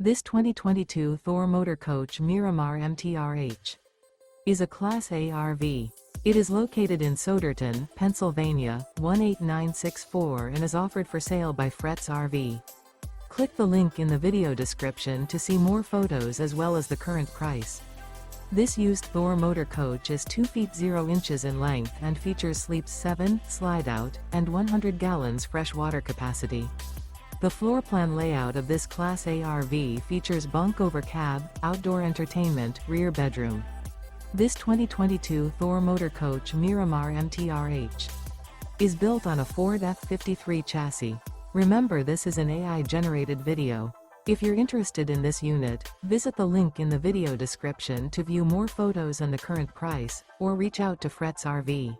This 2022 Thor motor coach Miramar MTRH is a Class A RV. It is located in Souderton, Pennsylvania, 18964 and is offered for sale by Fretz RV. Click the link in the video description to see more photos as well as the current price. This used Thor motor coach is 2 feet 0 inches in length and features sleeps 7, slide out, and 100 gallons fresh water capacity. The floor plan layout of this Class A RV features bunk over cab, outdoor entertainment, rear bedroom. This 2022 Thor motor coach Miramar MTRH is built on a Ford F-53 chassis. Remember, this is an AI-generated video. If you're interested in this unit, visit the link in the video description to view more photos and the current price, or reach out to Fretz RV.